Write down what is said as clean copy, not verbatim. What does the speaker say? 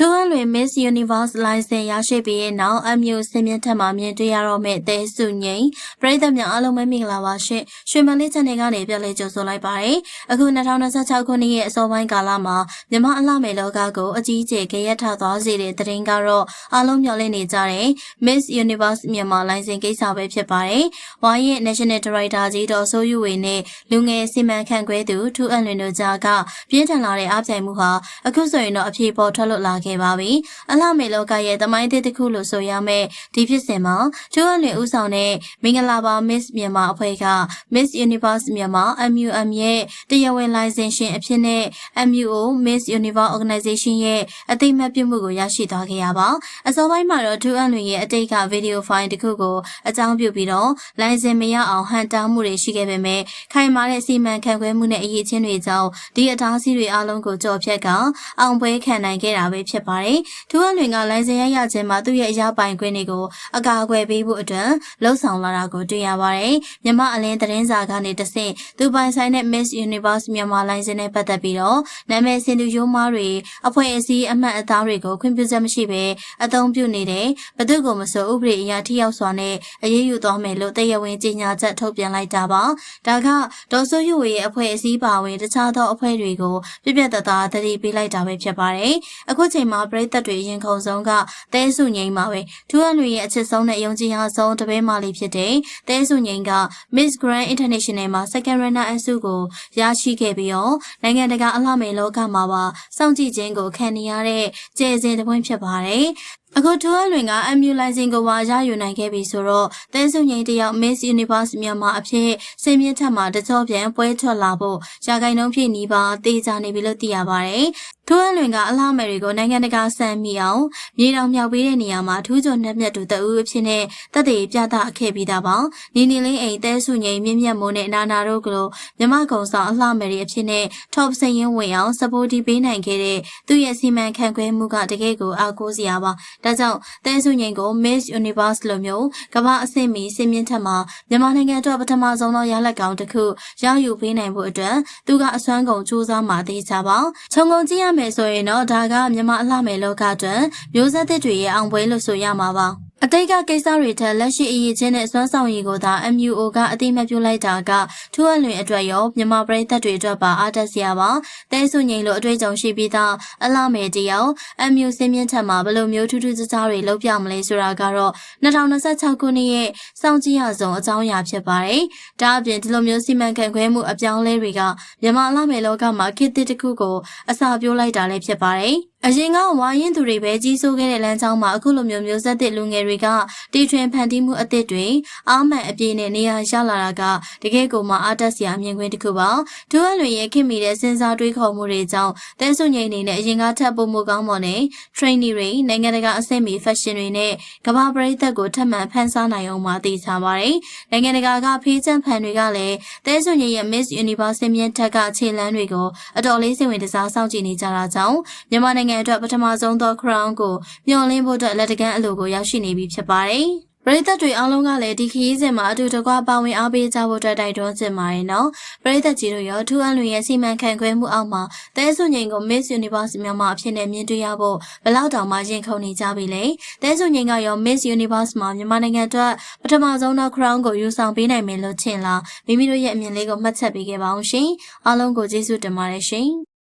Tuan Miss Universe license ရရှိပြီးနောက်အမျိုးစင်မြင့်ထက်မှမြင်တွေ့ရတော့မယ့်တဲစုငိမ့်ပရိသတ်များအားလုံးပဲမင်္ဂလာပါရှင်ရွှေမလေး channel ကနေပြန်လည်ကြိုဆိုလိုက်ပါတယ်အခု2026ခုနှစ်ရဲ့အစောပိုင်းကာလမှာမြန်မာအလှမယ်လောကကိုအကြီးအကျယ်ကြရက်ထသွားစေတဲ့သတင်းကတော့အားလုံးမျှော်လင့်နေကြတဲ့ Miss Universe မြန်မာ license ကိစ္စပဲဖြစ်ပါတယ်ဝါရင် National Director ကြီးတော်ဆိုယူဝေနဲ့လူငယ်စီမံခန့်ခွဲသူထူးအလွင်တို့ကြားကပြင်းထန်လာတဲ့အားပြိုင်မှုဟာအခုဆိုရင်တော့အပြေပေါ်ထွက်လွတ်လာခဲ့ပါပြီအလှမယ်လောကရဲ့သမိုင်းတစ်ခုလို့ဆိုရမယ်ဒီဖြစ်စဉ်မှာထူးအလွင်ဦးဆောင်တဲ့မင်္ဂလာပါ Miss မြန်မာအဖွဲ့က Miss Universe မြန်မာ MUM ရဲ့တရားဝင် license ရှင်အဖြစ်နဲ့ MUO Miss Universe Organization ရဲ့အသိမှတ်ပြုမှုကိုရရှိသွားခဲ့ရပါအစောပိုင်းမှာတော့ထူးအလွင်ရဲ့အတိတ်က video file တစ်ခုကိုအကြောင်းပြုပြီးတော့ license မရအောင်ဟန်တားမှုတွေရှိခဲ့ပေမဲ့ခိုင်မာတဲ့စီမံခန့်ခွဲမှုနဲ့အရေးချင်းတွေကြောင့်ဒီအတားအဆီးတွေအားလုံးကိုကြော်ဖြတ်ကအောင်ပွဲခံနိုင်ခဲ့တာပဲဖြစ်ပါတယ်ထူးအလွင်က license ရခြင်းမှာသူ့ရဲ့အရာပိုင်ခွင့်တွေကိုအကာအကွယ်ပေးဖို့အတွက်လှုံ့ဆော်လာတာကိုတွေ့ရပါတယ်မြန်မာအလင်းသတင်းစာကနေတဆင့်သူပိုင်ဆိုင်တဲ့ Miss Universe မြန်မာ license နဲ့ပတ်သက်ပြီးတော့နာမည်စင်သူရိုးမားတွေအဖွဲ့အစည်းအမှတ်အသားတွေကိုခွင့်ပြုချက်မရှိဘဲအသုံးပြုနေတဲ့ဘသူကိုမဆိုဥပဒေအရထိရောက်စွာနဲ့အရေးယူသွားမယ်လို့တရားဝင်ကြေညာချက်ထုတ်ပြန်လိုက်တာပါဒါကဒေါ်စိုးယူဝေရဲ့အဖွဲ့အစည်းပါဝင်တခြားသောအဖွဲ့တွေကိုပြပြတသားသတိပေးလိုက်တာပဲဖြစ်ပါတယ်အခုချိန်မှာပြည်သက်တွေရင်ခုန်ဆုံးကတဲစုငိမ့်ပါပဲထူးအလွေရဲ့အချစ်ဆုံးနဲ့ယုံကြည်အားဆုံးတပည့်မလေးဖြစ်တဲ့တဲစုငိမ့်က Miss Grand International မှာ second runner အဆုကိုရရှိခဲ့ပြီးတော့နိုင်ငံတကာအလှမယ်လောကမှာပါစောင့်ကြည့်ခြင်းကိုခံနေရတဲ့ကျေစင်တစ်ပွင့်ဖြစ်ပါတယ်အခုထူးအလွင်က MU license ကိုပါရယူနိုင်ခဲ့ပြီဆိုတော့တဲစုငိမ့်တယောက် Miss Universe မြန်မာအဖြစ်စင်မြင့်ထက်မှာတကြောပြန်ပွဲထွက်လာဖို့ရာဂိုင်နှုန်းဖြစ်နီးပါတေးကြနေပြီလို့သိရပါတယ်ထူးအလွင်ကအလှမယ်တွေကိုနိုင်ငံတကာစံမီအောင်မြေတောင်မြောက်ပေးတဲ့နေရာမှာထူးချွန်နှက်မြတ်သူတအူးအဖြစ်နဲ့တက်တေပြသခဲ့ပြီးသားပါနီနီလင်းအိမ်တဲစုငိမ့်မြင့်မြတ်မိုးနဲ့နာနာတို့ကလို့မြမကုံဆောင်အလှမယ်တွေအဖြစ်နဲ့ top စရင်ဝင်အောင် support ပေးနိုင်ခဲ့တဲ့သူ့ရဲ့စီမံခန့်ခွဲမှုကတကယ်ကိုအားကိုးစရာပါဒါကြောင့်တဲစုငိမ့်ကို Miss Universe လိုမျိုးကမ္ဘာအဆင့်မီစင်မြင့်ထက်မှာမြန်မာနိုင်ငံအတွက်ပထမဆုံးသောရလဒ်ကောင်းတစ်ခုရယူပေးနိုင်ဖို့အတွက်သူကအစွမ်းကုန်စူးစမ်းမှသိချပါခြုံငုံကြည့်ရမယ်ဆိုရင်တော့ဒါကမြန်မာအလှမယ်လောကအတွက်မျိုးဆက်သစ်တွေရဲ့အောင်ပွဲလို့ဆိုရမှာပါအတိတ်ကကိစ္စတွေထက်လက်ရှိအရေးချင်းနဲ့စွမ်းဆောင်ရည်ကိုသာ MUO ကအတိမတ်ပြုလိုက်တာကထူးအလွင်အတွက်ရောမြန်မာပြည်သက်တွေအတွက်ပါအားတက်စရာပါတဲစုငိမ့်လိုအတွေ့အကြုံရှိပြီးသားအလှမယ်တယောက် MU စင်မြင့်ထက်မှာဘယ်လိုမျိုးထူးထူးခြားခြားတွေလုပ်ပြမလဲဆိုတာကတော့2026ခုနှစ်ရဲ့စောင့်ကြည့်ရဆုံးအကြောင်းအရာဖြစ်ပါတယ်ဒါအပြင်ဒီလိုမျိုးစီမံခန့်ခွဲမှုအပြောင်းလဲတွေကမြန်မာအလှမယ်လောကမှာခေတ်သစ်တစ်ခုကိုအစာပြိုးလိုက်တာလည်းဖြစ်ပါတယ်အရင်ကဝါရင်သူတွေပဲကြီးစိုးခဲ့တဲ့လမ်းကြောင်းမှာအခုလိုမျိုးမျိုးဆက်သစ်လူငယ်တွေကတီထွင်ဖန်တီးမှုအသစ်တွေအားမှန်အပြည့်နဲ့နေရာရလာတာကတကယ်ကိုမှအားတက်စရာအမြင်ကွင်းတစ်ခုပါဒူအလွင်ရဲ့ခင်မိတဲ့စဉ်းစားတွေးခေါ်မှုတွေကြောင့်တဲဆုငိမ့်နေနဲ့အရင်ကထပ်ပုံမှုကောင်းမွန်တဲ့ trainee တွေနိုင်ငံတကာအဆင့်မီ fashion တွေနဲ့ကမ္ဘာပရိသတ်ကိုထပ်မံဖန်ဆားနိုင်အောင်မှသိချပါတယ်နိုင်ငံတကာကဖေးချမ်းဖန်တွေကလည်းတဲဆုငိမ့်ရဲ့ Miss Universe မြင့်ထက်ကခြေလမ်းတွေကိုအတော်လေးစိတ်ဝင်စားစောင့်ကြည့်နေကြတာကြောင့်မြန်မာနိုင်ငံအတွက်ပထမဆုံးသော crown ကိုမျှော်လင့်ဖို့အတွက်လက်တကမ်းအလိုကိုရောက်ရှိနေပြီဖြစ်ပါတယ်ပရိသတ်တွေအားလုံးကလည်းဒီခရီးစဉ်မှာအတူတကွပါဝင်အားပေးကြဖို့အတွက်တိုက်တွန်းချင်ပါတယ်နော်ပရိသတ်ကြီးတို့ရောထူးအလွင်ရဲ့စီမံခန့်ခွဲမှုအောက်မှာတဲစုငိမ့်ကို Miss Universe မြန်မာအဖြစ်နဲ့မြင်တွေ့ရဖို့ဘယ်လောက်တောင်မှရင်ခုန်နေကြပြီလဲတဲစုငိမ့်ကရော Miss Universe မှာမြန်မာနိုင်ငံအတွက်ပထမဆုံးသော crown ကိုယူဆောင်ပေးနိုင်မယ်လို့ထင်လားမိမိတို့ရဲ့အမြင်လေးကိုမှတ်ချက်ပေးခဲ့ပါအောင်ရှင်အားလုံးကိုကျေးဇူးတင်ပါတယ်ရှင်